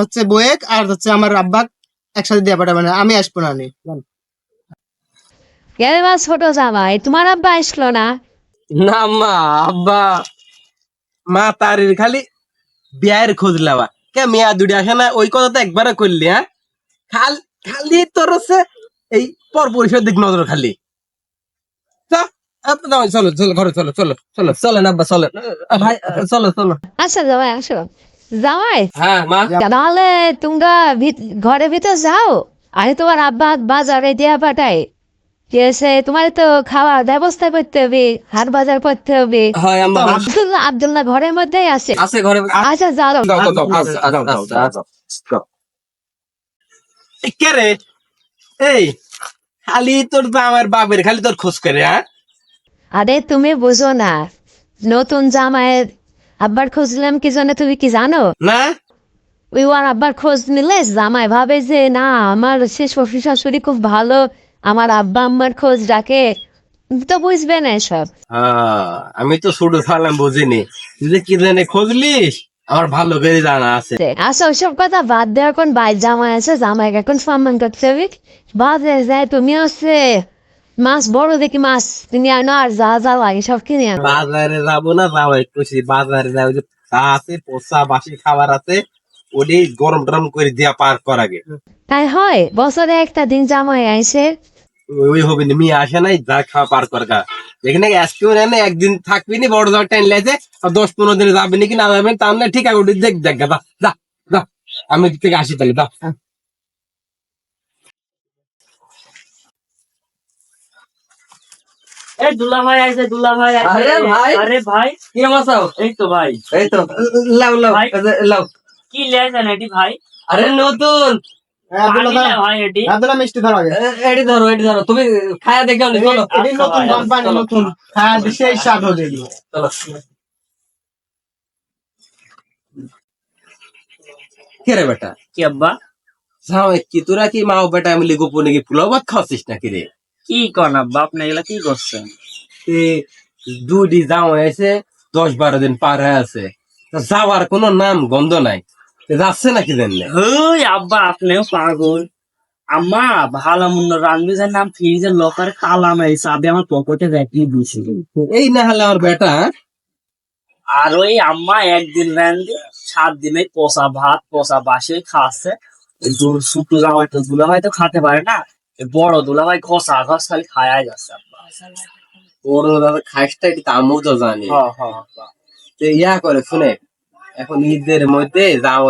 হচ্ছে বয়েক আর হচ্ছে আমার আব্বা একসাথে দিয়ে পাঠাবে না, আমি আসবো না। এবার ছোট জামাই তোমার আব্বা আসলো না? না মা, আব্বা মা তার খালি বিয়ের খোঁজ লাবা কে মেয়া দুটি আসে না, ওই কথা তো একবারে করলি। হ্যাঁ, খালি তোর হচ্ছে এই পর পরিষদ দিক নজর খালি। চলো চলো ঘরে চলো, চলো চলো চলেন আব্বা চলেন ভাই, চলো চলো। আচ্ছা জামাই আসো। জামাই হ্যাঁ মা, তাহলে তোমরা ঘরের ভিতর যাও, আমি তোমার আব্বা বাজারে দেয়া পাঠাই। ঠিক আছে, তোমার তো খাওয়ার ব্যবস্থা করতে হবে, হাট বাজার করতে হবে। হয় আম্মা। আব্দুল্লাহ ঘরের মধ্যেই আছে। আছে ঘরে। আচ্ছা যাও। কে রে? এই খালি তোর আমার বাপের খালি তোর খোঁজ করে। হ্যাঁ, আরে তুমি বুঝো না, নতুন জামাইয়ের আব্বার খুঁজলাম কি জন্য তুমি কি জানো? না ওই ওর আব্বার খোঁজ নিলে জামাই ভাবে যে না আমার সে শ্বশুর শাশুড়ি খুব ভালো, আমার আব্বা আম্মার খোঁজ রাখে। তো বুঝবে না এসব। আমি তো ছোট থাকলাম বুঝিনি, তুই যে কি জানে খোঁজলিস আমার ভালো করে জানা আছে। আচ্ছা ওইসব কথা বাদ দে, এখন ভাই জামাই আছে, জামাইকে এখন সম্মান করতে হবে। বাদে যায় তুমি হচ্ছে মাছ বড় দেখি মাছ তুমি আনো, আর যা যা লাগে সব কিনে আনো। বাজারে যাবো না, যাবো একটু বাজারে যাবো, যে চা আছে পোষা বাসি খাবার আছে, ওটি গরম টরম করে দিয়া পার কর আগে। তাই হয়, বছরে একটা দিন জামাই আইসে। ওই হবে না, মেয়ে আসে নাই, যা খাওয়া পার কর গা। এখানে আজকেও না একদিন থাকবি নি, বড় ধর টাইম লাগছে, 10-15 দিনে যাবি নাকি না যাবেন তার না, ঠিক আছে ওটি দেখ দেখ গা, যা যা, আমি থেকে আসি তাহলে যা। এই দুলা ভাই আইছে, দুলা ভাই আইছে। আরে ভাই, আরে ভাই কি অবস্থা? এই তো ভাই। এই তো লাও লাও ভাই। লাও। কি লেছেন এটি ভাই? আরে নতুন পানি না ভাই এটি। মিষ্টি ধরো আগে। এটি ধরো, এটি ধরো, তুমি খায়া দেখে চলো। এটি নতুন ভাই, কোম্পানি, নতুন হ্যাঁ, সেই স্বাদ হলে চলো। কে রে বেটা? কি আব্বা? জামাই কি তোরা কি মা ও বেটা মিলে গোপনে কি পোলাও ভাত খাওয়াছিস নাকি রে? কি কন আব্বা, আপনি এগুলা কি করছেন? এ দুটি জামাই আছে, 10-12 দিন পার হয়ে আছে, তা যাওয়ার কোনো নাম গন্ধ নাই, যাচ্ছে নাকি জানলে? হই আব্বা, আপনিও পাগল। আম্মা ভালো মন্দ রান্ধবে যার নাম ফ্রিজের লকারে তালা মারি চাবি আমার পকেটে রেখে দিয়েছিল। এই না হলে আমার বেটা। আর ওই আম্মা একদিন রান্ধে 7 দিনে পচা ভাত পচা বাসে খাচ্ছে। ছোট জামাই তো দুলা ভাই তো খেতে পারে না, এই বড় দুলা ভাই ঘষা ঘষ খালি খায়া যাচ্ছে আব্বা। ওর দাদা খাইসটা এটি তো আমিও তো জানি। হ্যাঁ হ্যাঁ আব্বা। তো ইয়া করে শুনে, এখন ঈদের মধ্যে যাও